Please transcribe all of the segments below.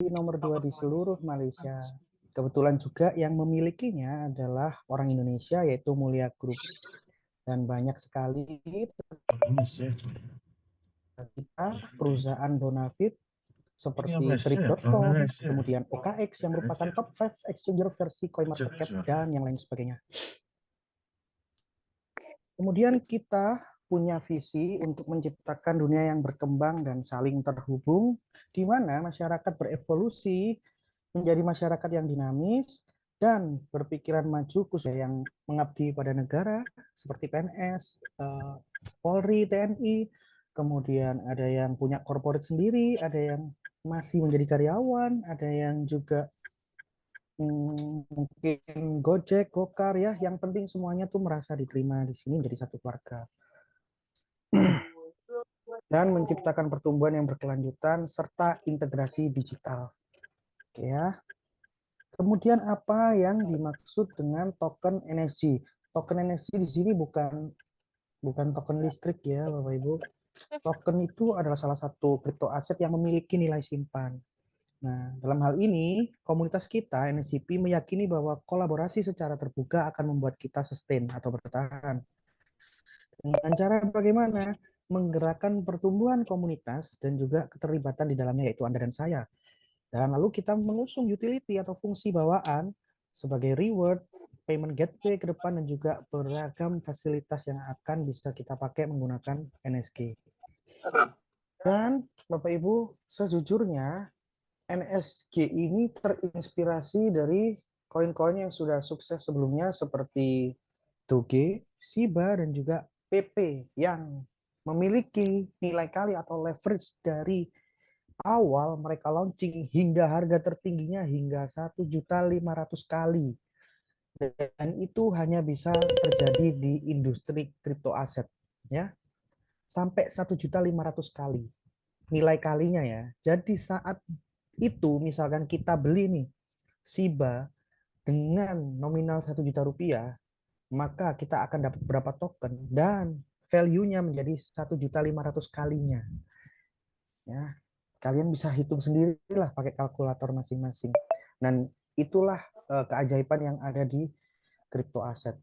nomor 2 di seluruh Malaysia. Kebetulan juga yang memilikinya adalah orang Indonesia, yaitu Mulia Group. Dan banyak sekali kita perusahaan bonafit seperti Trip.com, kemudian OKX yang merupakan top 5 exchanger versi CoinMarketCap, dan yang lain sebagainya. Kemudian kita punya visi untuk menciptakan dunia yang berkembang dan saling terhubung, di mana masyarakat berevolusi menjadi masyarakat yang dinamis dan berpikiran maju, khususnya yang mengabdi pada negara seperti PNS, Polri, TNI, kemudian ada yang punya korporat sendiri, ada yang masih menjadi karyawan, ada yang juga mungkin Gojek, Gokar ya, yang penting semuanya tuh merasa diterima di sini menjadi satu keluarga. Dan menciptakan pertumbuhan yang berkelanjutan serta integrasi digital. Oke ya. Kemudian apa yang dimaksud dengan token energi? Token energi di sini bukan token listrik ya, Bapak Ibu. Token itu adalah salah satu kripto aset yang memiliki nilai simpan. Nah, dalam hal ini, komunitas kita, NSCP, meyakini bahwa kolaborasi secara terbuka akan membuat kita sustain atau bertahan. Dengan cara bagaimana? Menggerakkan pertumbuhan komunitas dan juga keterlibatan di dalamnya, yaitu Anda dan saya. Dan lalu kita mengusung utility atau fungsi bawaan sebagai reward, payment gateway ke depan, dan juga beragam fasilitas yang akan bisa kita pakai menggunakan NSG. Dan Bapak Ibu, sejujurnya NSG ini terinspirasi dari koin-koin yang sudah sukses sebelumnya seperti Doge, Shiba, dan juga PP yang memiliki nilai kali atau leverage dari awal mereka launching hingga harga tertingginya hingga 1.500.000 kali. Dan itu hanya bisa terjadi di industri kripto aset ya. Sampai 1.500.000 kali nilai kalinya ya. Jadi saat itu misalkan kita beli nih Shiba dengan nominal 1 juta rupiah, maka kita akan dapat berapa token dan value-nya menjadi 1.500.000 kalinya. Ya, kalian bisa hitung sendiri lah pakai kalkulator masing-masing. Dan itulah keajaiban yang ada di crypto aset.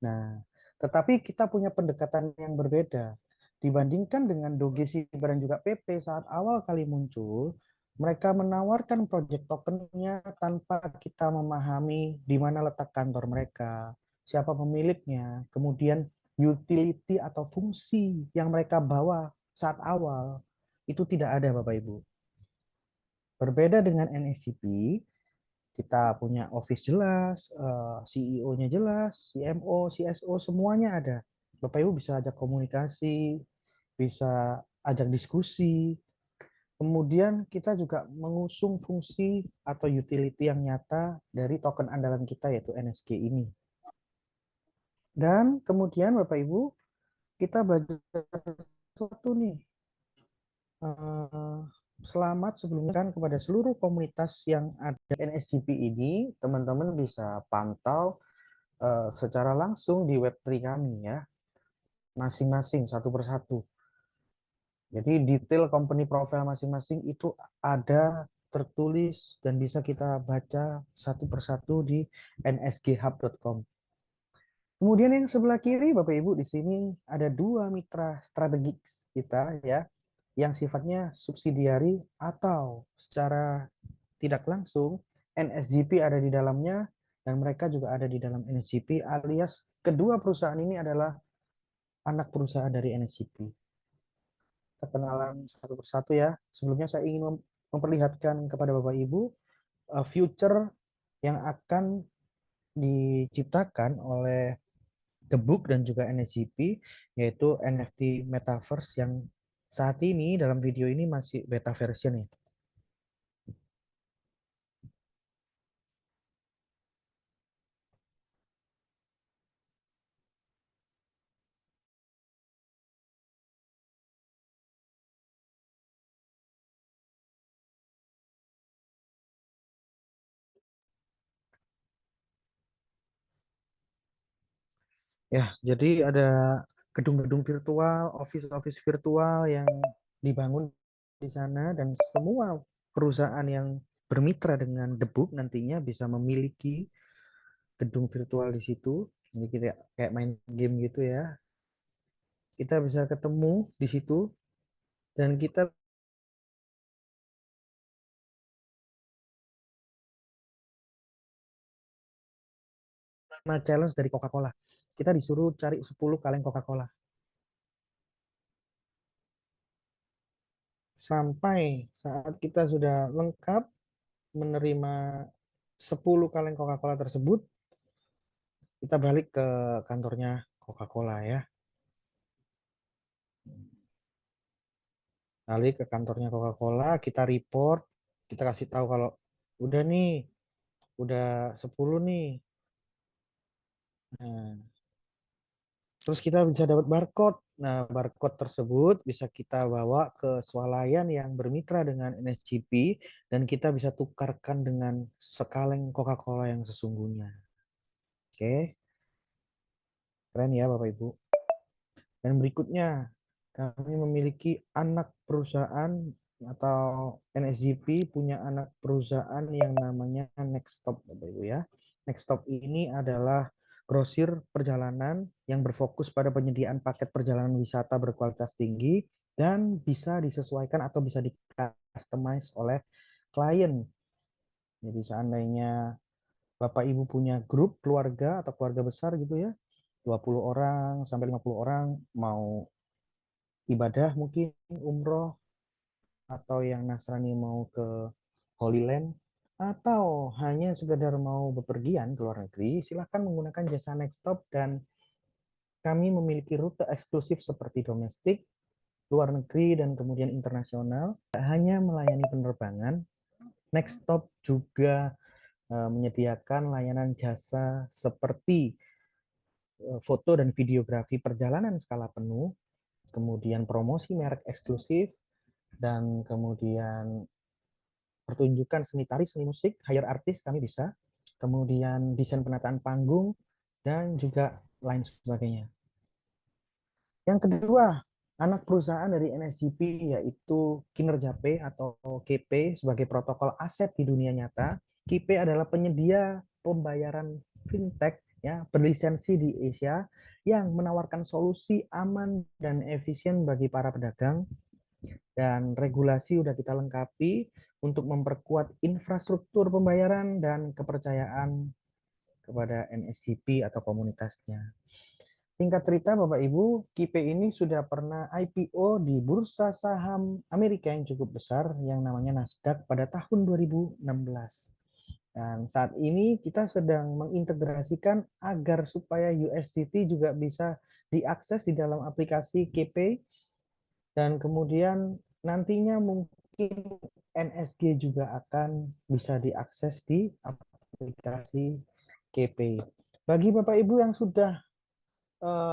Nah, tetapi kita punya pendekatan yang berbeda. Dibandingkan dengan Doge, Shiba, dan juga PP saat awal kali muncul, mereka menawarkan project tokennya tanpa kita memahami di mana letak kantor mereka, siapa pemiliknya, kemudian utility atau fungsi yang mereka bawa saat awal, itu tidak ada Bapak Ibu. Berbeda dengan NSCP, kita punya office jelas, CEO-nya jelas, CMO, CSO, semuanya ada. Bapak Ibu bisa ajak komunikasi, bisa ajak diskusi. Kemudian kita juga mengusung fungsi atau utility yang nyata dari token andalan kita yaitu NSG ini. Dan kemudian Bapak Ibu, kita belajar sesuatu nih. Selamat sebelumnya kan kepada seluruh komunitas yang ada NSGP ini, teman-teman bisa pantau secara langsung di Web3 kami ya, masing-masing satu persatu. Jadi detail company profile masing-masing itu ada tertulis dan bisa kita baca satu persatu di nsghub.com. Kemudian yang sebelah kiri Bapak Ibu di sini ada dua mitra strategik kita ya, yang sifatnya subsidiari atau secara tidak langsung NSGP ada di dalamnya dan mereka juga ada di dalam NSGP, alias kedua perusahaan ini adalah anak perusahaan dari NSGP. Perkenalan satu persatu ya. Sebelumnya saya ingin memperlihatkan kepada Bapak Ibu future yang akan diciptakan oleh The Book dan juga NSGP, yaitu NFT Metaverse yang saat ini dalam video ini masih beta version ya. Ya, jadi ada gedung-gedung virtual, office-office virtual yang dibangun di sana dan semua perusahaan yang bermitra dengan The Book nantinya bisa memiliki gedung virtual di situ. Jadi kita kayak main game gitu ya. Kita bisa ketemu di situ dan kita challenge dari Coca-Cola. Kita disuruh cari 10 kaleng Coca-Cola. Sampai saat kita sudah lengkap menerima 10 kaleng Coca-Cola tersebut, kita balik ke kantornya Coca-Cola ya. Balik ke kantornya Coca-Cola, kita report, kita kasih tahu kalau udah nih, udah 10 nih. Nah, terus kita bisa dapat barcode. Nah, barcode tersebut bisa kita bawa ke swalayan yang bermitra dengan NSGP dan kita bisa tukarkan dengan sekaleng Coca-Cola yang sesungguhnya. Oke, keren ya Bapak Ibu. Dan berikutnya, kami memiliki anak perusahaan atau NSGP punya anak perusahaan yang namanya Nextstop, Bapak Ibu ya. Nextstop ini adalah grosir perjalanan yang berfokus pada penyediaan paket perjalanan wisata berkualitas tinggi dan bisa disesuaikan atau bisa di-customize oleh klien. Jadi seandainya Bapak Ibu punya grup keluarga atau keluarga besar gitu ya, 20 orang sampai 50 orang mau ibadah mungkin umroh atau yang Nasrani mau ke Holy Land atau hanya sekedar mau bepergian ke luar negeri, silakan menggunakan jasa Nextstop dan kami memiliki rute eksklusif seperti domestik, luar negeri, dan kemudian internasional. Tidak hanya melayani penerbangan, Nextstop juga menyediakan layanan jasa seperti foto dan videografi perjalanan skala penuh, kemudian promosi merek eksklusif, dan kemudian pertunjukan seni tari, seni musik, hire artis kami bisa, kemudian desain penataan panggung, dan juga lain sebagainya. Yang kedua, anak perusahaan dari NSGP yaitu Kinerja P atau KP sebagai protokol aset di dunia nyata. KP adalah penyedia pembayaran fintech ya berlisensi di Asia yang menawarkan solusi aman dan efisien bagi para pedagang dan regulasi sudah kita lengkapi untuk memperkuat infrastruktur pembayaran dan kepercayaan kepada NSGP atau komunitasnya. Singkat cerita Bapak Ibu, KIPE ini sudah pernah IPO di bursa saham Amerika yang cukup besar yang namanya Nasdaq pada tahun 2016. Dan saat ini kita sedang mengintegrasikan agar supaya USDT juga bisa diakses di dalam aplikasi KIPE dan kemudian nantinya mungkin NSG juga akan bisa diakses di aplikasi KIPE. Bagi Bapak Ibu yang sudah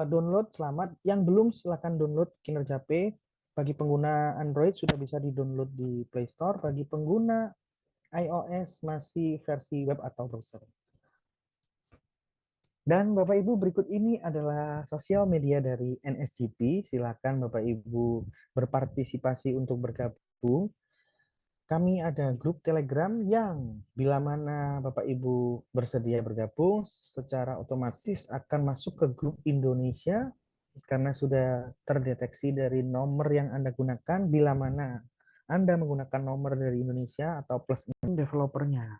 download, selamat. Yang belum silakan download Kinerja P. Bagi pengguna Android sudah bisa di-download di Play Store. Bagi pengguna iOS masih versi web atau browser. Dan Bapak Ibu berikut ini adalah sosial media dari NSGP. Silakan Bapak Ibu berpartisipasi untuk bergabung. Kami ada grup Telegram yang bila mana Bapak Ibu bersedia bergabung, secara otomatis akan masuk ke grup Indonesia karena sudah terdeteksi dari nomor yang Anda gunakan bila mana Anda menggunakan nomor dari Indonesia atau plus developernya.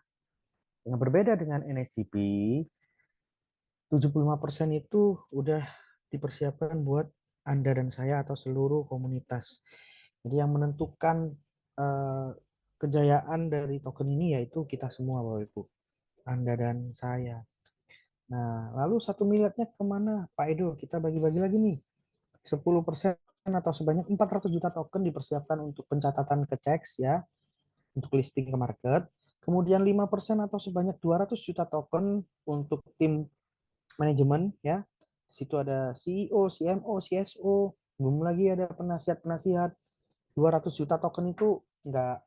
Yang berbeda dengan NSCP, 75% itu udah dipersiapkan buat Anda dan saya atau seluruh komunitas. Jadi yang menentukan kejayaan dari token ini yaitu kita semua Bapak Ibu, Anda dan saya. Nah, lalu 1 miliarnya kemana Pak Edo? Kita bagi-bagi lagi nih. 10% atau sebanyak 400 juta token dipersiapkan untuk pencatatan ke CEX ya, untuk listing ke market. Kemudian 5% atau sebanyak 200 juta token untuk tim manajemen ya. Di situ ada CEO, CMO, CSO, belum lagi ada penasihat-penasihat. 200 juta token itu nggak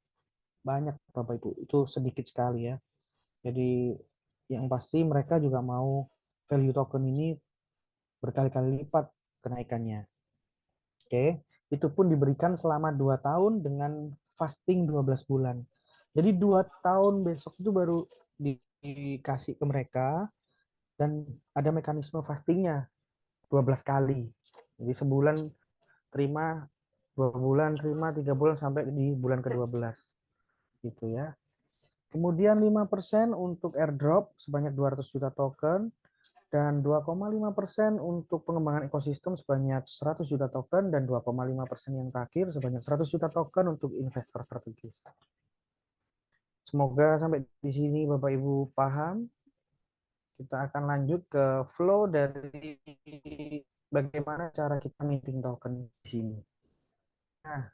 banyak Bapak Ibu, itu sedikit sekali ya. Jadi yang pasti mereka juga mau value token ini berkali-kali lipat kenaikannya. Oke, itu pun diberikan selama 2 tahun dengan fasting 12 bulan. Jadi 2 tahun besok itu baru dikasih ke mereka, dan ada mekanisme fastingnya 12 kali. Jadi sebulan terima, 2 bulan terima, 3 bulan sampai di bulan ke-12 gitu ya. Kemudian 5% untuk airdrop sebanyak 200 juta token, dan 2,5% untuk pengembangan ekosistem sebanyak 100 juta token, dan 2,5% yang terakhir sebanyak 100 juta token untuk investor strategis. Semoga sampai di sini Bapak Ibu paham. Kita akan lanjut ke flow dari bagaimana cara kita minting token di sini. Nah,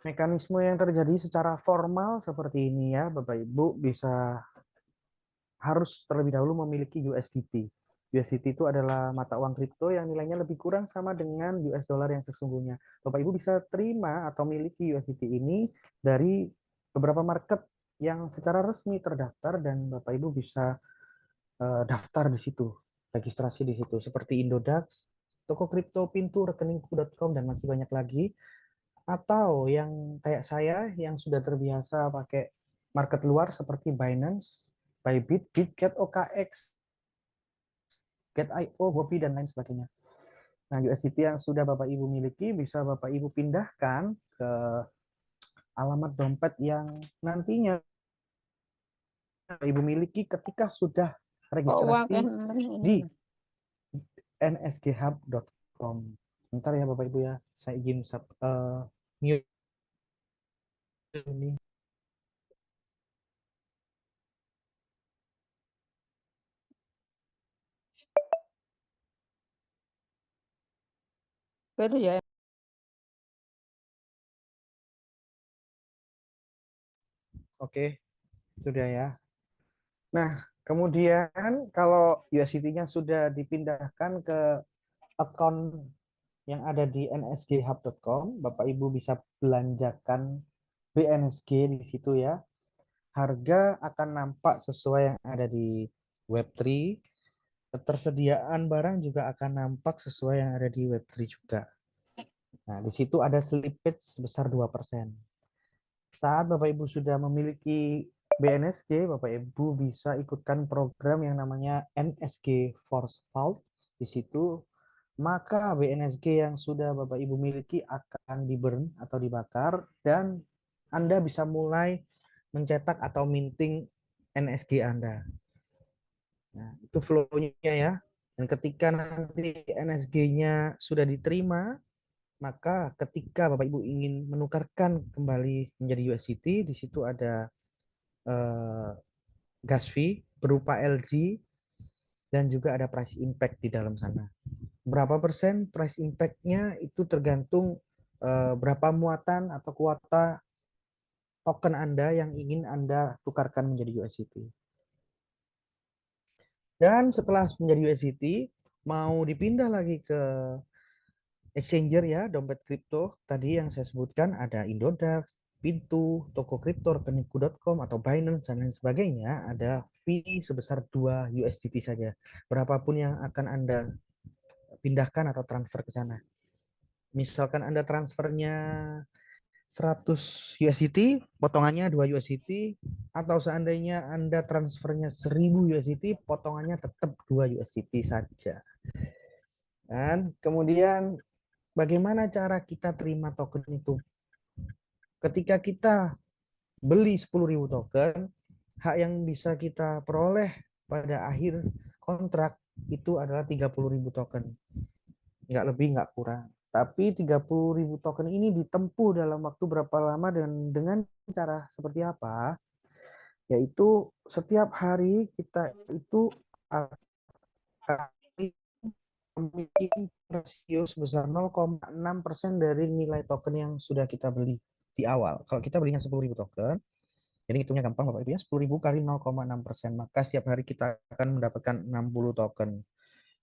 mekanisme yang terjadi secara formal seperti ini ya, Bapak Ibu bisa harus terlebih dahulu memiliki USDT. USDT itu adalah mata uang kripto yang nilainya lebih kurang sama dengan US dollar yang sesungguhnya. Bapak Ibu bisa terima atau miliki USDT ini dari beberapa market yang secara resmi terdaftar, dan Bapak Ibu bisa daftar di situ, registrasi di situ, seperti Indodax, toko kripto, Pintu, rekeningku.com, dan masih banyak lagi. Atau yang kayak saya yang sudah terbiasa pakai market luar seperti Binance, Bybit, Bitget, OKX, Get.io, Huobi, dan lain sebagainya. Nah, USDT yang sudah Bapak Ibu miliki bisa Bapak Ibu pindahkan ke alamat dompet yang nantinya Bapak Ibu miliki ketika sudah registrasi di nsghub.com. Bentar ya Bapak Ibu ya, saya izin mute ini. Itu ya. Oke, sudah ya. Nah, kemudian kalau USDT-nya sudah dipindahkan ke account yang ada di nsghub.com, Bapak Ibu bisa belanjakan BNSG di situ ya. Harga akan nampak sesuai yang ada di Web3. Ketersediaan barang juga akan nampak sesuai yang ada di Web3 juga. Nah, di situ ada slippage sebesar 2%. Saat Bapak Ibu sudah memiliki BNSG, Bapak Ibu bisa ikutkan program yang namanya NSG Force Vault. Di situ, maka BNSG yang sudah Bapak Ibu miliki akan di-burn atau dibakar, dan Anda bisa mulai mencetak atau minting NSG Anda. Nah, itu flow-nya ya. Dan ketika nanti NSG-nya sudah diterima, maka ketika Bapak Ibu ingin menukarkan kembali menjadi USDT, di situ ada gas fee berupa LG, dan juga ada price impact di dalam sana. Berapa persen price impact-nya itu tergantung berapa muatan atau kuota token Anda yang ingin Anda tukarkan menjadi USDT. Dan setelah menjadi USDT, mau dipindah lagi ke exchanger ya, dompet kripto tadi yang saya sebutkan, ada Indodax, Pintu, toko kripto, rekeningku.com, atau Binance, dan lain sebagainya, ada fee sebesar 2 USDT saja. Berapapun yang akan Anda pindahkan atau transfer ke sana. Misalkan Anda transfernya 100 USDT, potongannya 2 USDT, atau seandainya Anda transfernya 1000 USDT, potongannya tetap 2 USDT saja. Dan kemudian bagaimana cara kita terima token itu? Ketika kita beli 10.000 token, hak yang bisa kita peroleh pada akhir kontrak itu adalah 30.000 token. Nggak lebih, nggak kurang. Tapi 30.000 token ini ditempuh dalam waktu berapa lama dan dengan cara seperti apa? Yaitu setiap hari kita itu akan memiliki rasio sebesar 0,6% dari nilai token yang sudah kita beli di awal. Kalau kita belinya 10.000 token, jadi hitungnya gampang Bapak Ibu ya, 10.000 kali 0,6%, maka setiap hari kita akan mendapatkan 60 token.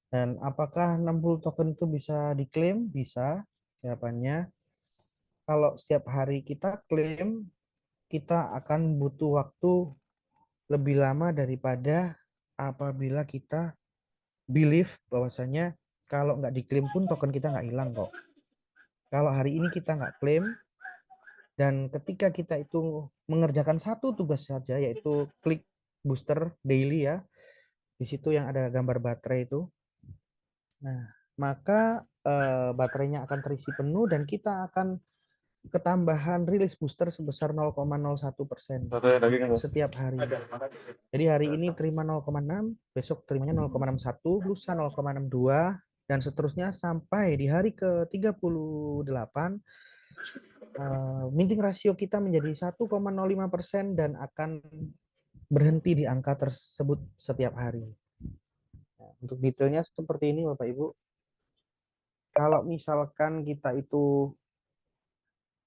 Dan apakah 60 token itu bisa diklaim? Bisa. Jawabannya, kalau setiap hari kita klaim, kita akan butuh waktu lebih lama daripada apabila kita believe bahwasanya kalau nggak diklaim pun token kita nggak hilang kok. Kalau hari ini kita nggak klaim, Dan ketika kita itu mengerjakan satu tugas saja, yaitu klik booster daily ya, di situ yang ada gambar baterai itu. Nah, maka baterainya akan terisi penuh dan kita akan ketambahan rilis booster sebesar 0,01% setiap hari. Jadi hari ini terima 0,6, besok terimanya 0,61, lusa 0,62, dan seterusnya sampai di hari ke-38 minting rasio kita menjadi 1,05% dan akan berhenti di angka tersebut setiap hari. Untuk detailnya seperti ini Bapak Ibu. Kalau misalkan kita itu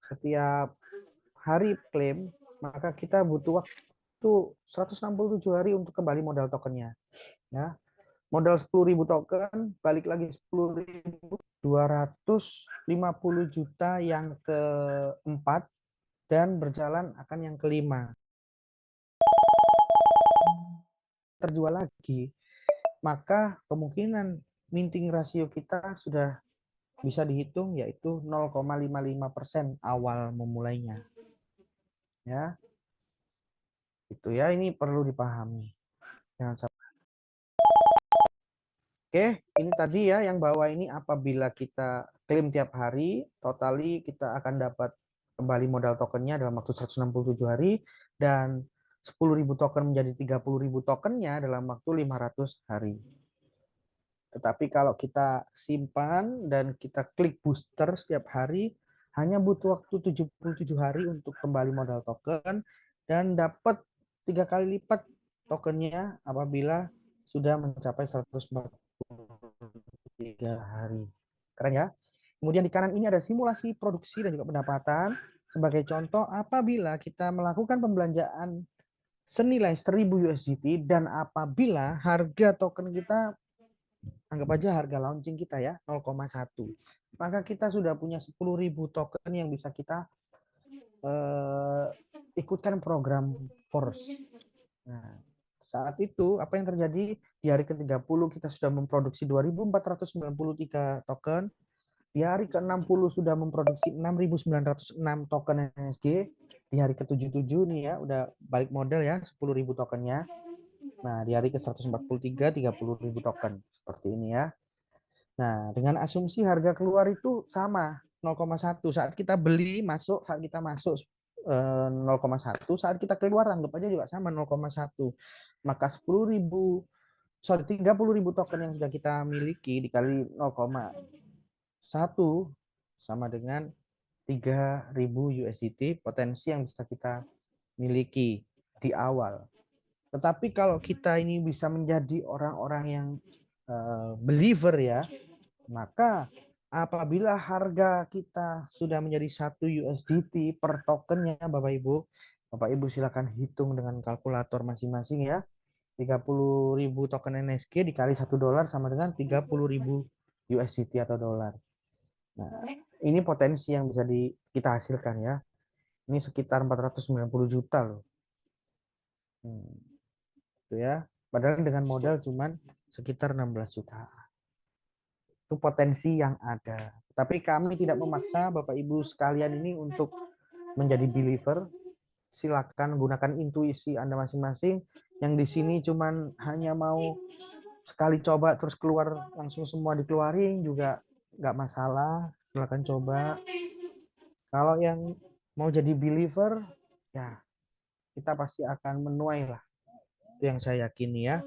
setiap hari klaim, maka kita butuh waktu 167 hari untuk kembali modal tokennya. Ya. Modal 10.000 token, balik lagi 10.000, 250 juta yang keempat, dan berjalan akan yang kelima. Terjual lagi, maka kemungkinan minting rasio kita sudah bisa dihitung, yaitu 0,55% awal memulainya. Ya, itu ya, ini perlu dipahami. Jangan sampai. Oke, ini tadi ya yang bawah ini apabila kita klaim tiap hari, totali kita akan dapat kembali modal tokennya dalam waktu 167 hari, dan 10.000 token menjadi 30.000 tokennya dalam waktu 500 hari. Tetapi kalau kita simpan dan kita klik booster setiap hari, hanya butuh waktu 77 hari untuk kembali modal token dan dapat 3 kali lipat tokennya apabila sudah mencapai 143 hari. Keren ya? Kemudian di kanan ini ada simulasi produksi dan juga pendapatan. Sebagai contoh, apabila kita melakukan pembelanjaan senilai 1000 USDT dan apabila harga token kita, anggap aja harga launching kita ya 0,1, maka kita sudah punya 10.000 token yang bisa kita ikutkan program force. Nah, saat itu apa yang terjadi? Di hari ke-30 kita sudah memproduksi 2.493 token, di hari ke-60 sudah memproduksi 6.906 token NSG, di hari ke-77 nih ya udah balik model ya 10.000 tokennya. Nah, di hari ke-143 30.000 token seperti ini ya. Nah, dengan asumsi harga keluar itu sama 0,1. Saat kita beli masuk, saat kita masuk 0,1, saat kita keluar anggap aja juga sama 0,1. Maka 30.000 token yang sudah kita miliki dikali 0,1 sama dengan 3.000 USDT potensi yang bisa kita miliki di awal. Tetapi kalau kita ini bisa menjadi orang-orang yang believer ya, maka apabila harga kita sudah menjadi 1 USDT per tokennya Bapak Ibu silakan hitung dengan kalkulator masing-masing ya. 30.000 token NSG dikali $1 sama dengan 30.000 USDT atau dolar. Nah, ini potensi yang bisa kita hasilkan ya. Ini sekitar 490 juta loh. Itu ya. Padahal dengan modal cuman sekitar 16 juta. Itu potensi yang ada. Tapi kami tidak memaksa Bapak Ibu sekalian ini untuk menjadi believer. Silakan gunakan intuisi Anda masing-masing. Yang di sini cuman hanya mau sekali coba terus keluar langsung semua dikeluarin juga nggak masalah. Silakan coba. Kalau yang mau jadi believer, ya kita pasti akan menuai lah. Itu yang saya yakini ya.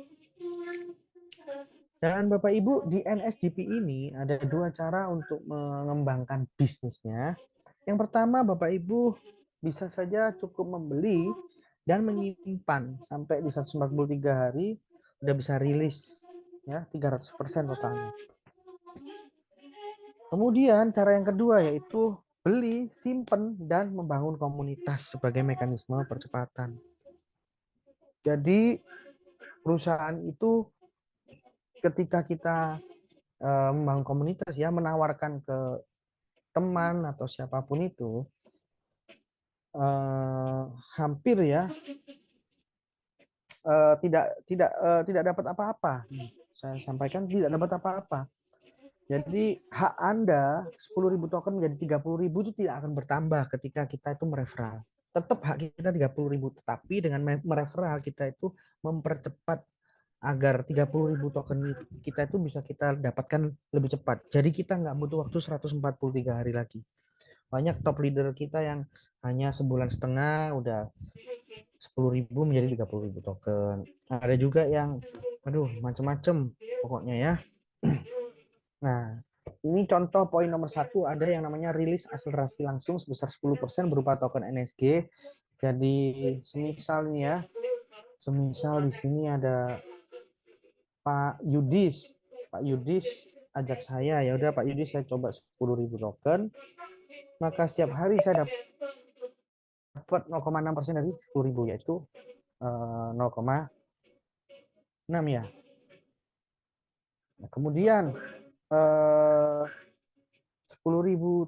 Dan Bapak Ibu, di NSGP ini ada dua cara untuk mengembangkan bisnisnya. Yang pertama, Bapak Ibu bisa saja cukup membeli dan menyimpan sampai di 143 hari udah bisa rilis ya 300% totalnya. Kemudian cara yang kedua yaitu beli, simpan dan membangun komunitas sebagai mekanisme percepatan. Jadi perusahaan itu ketika kita membangun komunitas ya, menawarkan ke teman atau siapapun itu hampir ya tidak dapat apa-apa. Saya sampaikan tidak dapat apa-apa. Jadi hak Anda 10.000 token menjadi 30.000 itu tidak akan bertambah ketika kita itu mereferral. Tetap hak kita 30.000, tetapi dengan mereferral kita itu mempercepat agar 30.000 token kita itu bisa kita dapatkan lebih cepat. Jadi kita nggak butuh waktu 143 hari lagi. Banyak top leader kita yang hanya sebulan setengah udah 10.000 menjadi 30.000 token. Ada juga yang aduh macam-macam pokoknya ya. Nah, ini contoh poin nomor 1, ada yang namanya rilis akselerasi langsung sebesar 10% berupa token NSG. Jadi semisal nih ya, semisal di sini ada Pak Yudis. Pak Yudis ajak saya, ya udah Pak Yudis saya coba 10.000 token, maka setiap hari saya dapat 0,6% dari 10.000, yaitu 0,6 ya. Nah, kemudian 10.000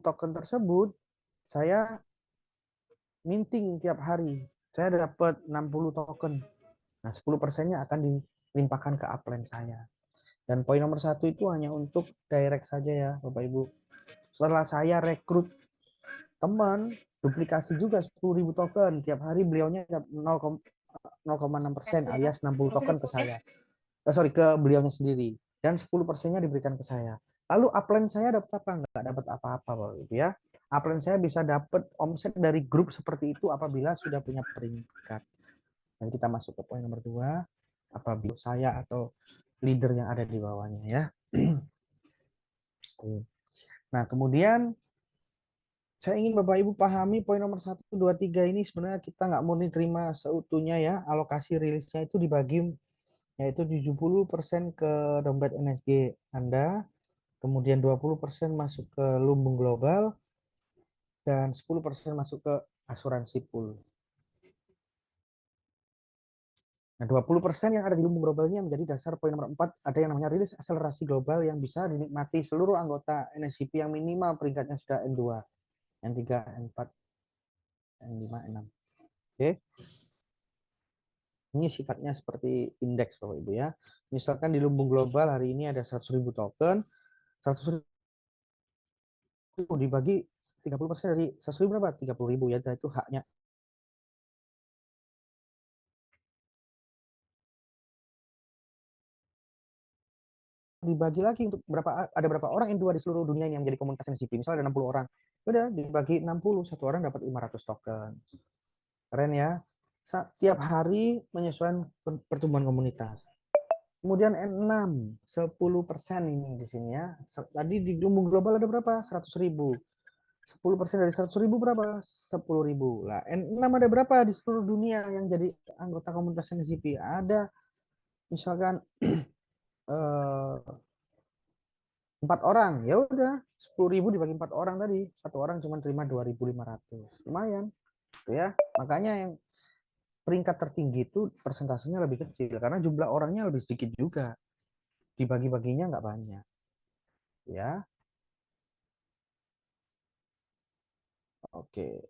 token tersebut saya minting tiap hari. Saya dapat 60 token. Nah, 10%-nya akan dilimpahkan ke upline saya. Dan poin nomor 1 itu hanya untuk direct saja ya, Bapak Ibu. Setelah saya rekrut teman, duplikasi juga 10.000 token. Tiap hari beliaunya 0,6% alias 60 token ke saya. Ke beliaunya sendiri. Dan 10%-nya diberikan ke saya. Lalu upline saya dapat apa? Nggak dapat apa-apa, Bapak Ibu ya. Upline saya bisa dapat omset dari grup seperti itu apabila sudah punya peringkat. Dan kita masuk ke poin nomor 2, apabila saya atau leader yang ada di bawahnya ya. Nah, kemudian saya ingin Bapak Ibu pahami poin nomor 1, 2, 3 ini sebenarnya kita nggak murni terima seutuhnya ya. Alokasi rilisnya itu dibagi, yaitu 70% ke dompet NSG Anda, kemudian 20% masuk ke lumbung global, dan 10% masuk ke asuransi pool. Nah, 20% yang ada di lumbung global ini menjadi dasar poin nomor 4, ada yang namanya rilis akselerasi global yang bisa dinikmati seluruh anggota NSCP yang minimal peringkatnya sudah N2, N3, N4, N5, N6. Oke. Ini sifatnya seperti indeks Bapak Ibu ya. Misalkan di lumbung global hari ini ada 100.000 token, 100.000 dibagi 30% dari 100.000 berapa? 30.000 ya, itu haknya. Dibagi lagi untuk ada berapa orang N2 di seluruh dunia ini yang menjadi komunitas NSCP. Misalnya ada 60 orang. Udah dibagi 60, satu orang dapat 500 token. Keren ya. Tiap hari menyesuaikan pertumbuhan komunitas. Kemudian N6, 10% ini di sini ya. Tadi di lumbung global ada berapa? 100.000. 10% dari 100.000 berapa? 10.000. Lah, N6 ada berapa di seluruh dunia yang jadi anggota komunitas NSCP? Ada misalkan 4 orang. Ya udah, 10.000 dibagi 4 orang tadi. Satu orang cuma terima 2.500. Lumayan. Gitu ya. Makanya yang peringkat tertinggi itu persentasenya lebih kecil karena jumlah orangnya lebih sedikit juga. Dibagi-baginya nggak banyak. Ya. Oke.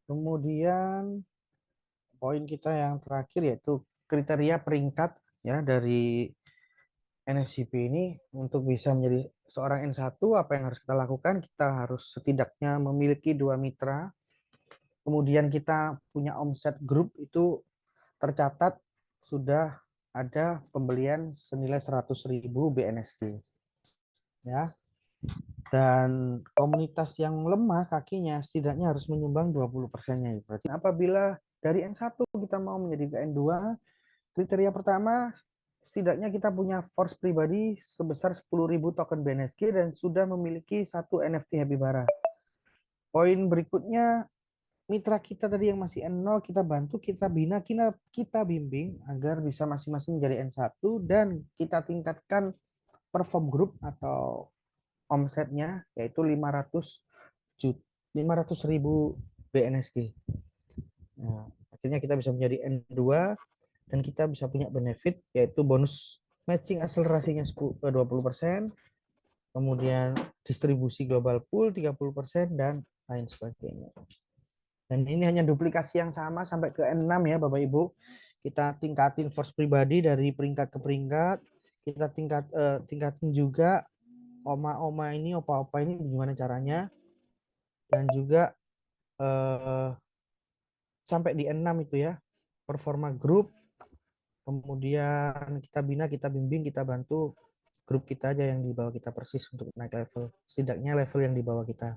Kemudian poin kita yang terakhir yaitu kriteria peringkat ya dari NSCP ini. Untuk bisa menjadi seorang N1, apa yang harus kita lakukan? Kita harus setidaknya memiliki 2 mitra. Kemudian kita punya omset grup itu tercatat sudah ada pembelian senilai 100.000 BNSG. Ya. Dan komunitas yang lemah kakinya setidaknya harus menyumbang 20%-nya. Berarti apabila dari N1 kita mau menjadi ke N2, kriteria pertama setidaknya kita punya force pribadi sebesar 10.000 token BNSG dan sudah memiliki satu NFT Happy Bara. Poin berikutnya, mitra kita tadi yang masih N0 kita bantu, kita bina, kita bimbing agar bisa masing-masing menjadi N1 dan kita tingkatkan perform group atau omsetnya yaitu 500.000 BNSG. Nah, akhirnya kita bisa menjadi N2 dan kita bisa punya benefit yaitu bonus matching akselerasinya 20%, kemudian distribusi global pool 30% dan lain sebagainya. Dan ini hanya duplikasi yang sama sampai ke N6 ya Bapak Ibu. Kita tingkatin force pribadi dari peringkat ke peringkat. kita tingkatin juga oma-oma ini, opa-opa ini gimana caranya, dan juga sampai di N6 itu ya, performa grup, kemudian kita bina, kita bimbing, kita bantu grup kita aja yang di bawah kita persis untuk naik level, setidaknya level yang di bawah kita.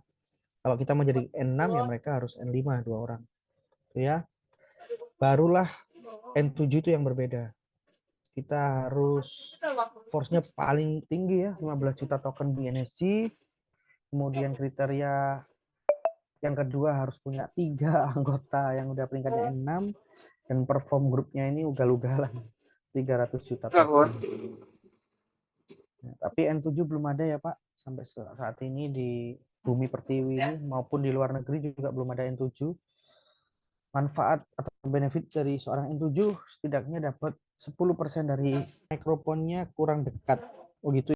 Kalau kita mau jadi N6 ya mereka harus N5 2 orang. Itu ya. Barulah N7 itu yang berbeda. Kita harus force-nya paling tinggi ya, 15 juta token BNSG. Kemudian kriteria yang kedua harus punya 3 anggota yang udah peringkatnya N6 dan perform grupnya ini ugal-ugalan 300 juta token. Nah, tapi N7 belum ada ya Pak sampai saat ini di bumi pertiwi ini maupun di luar negeri juga belum ada N7. Manfaat atau benefit dari seorang N7 setidaknya dapat 10% dari microphone-nya kurang dekat. Oh gitu.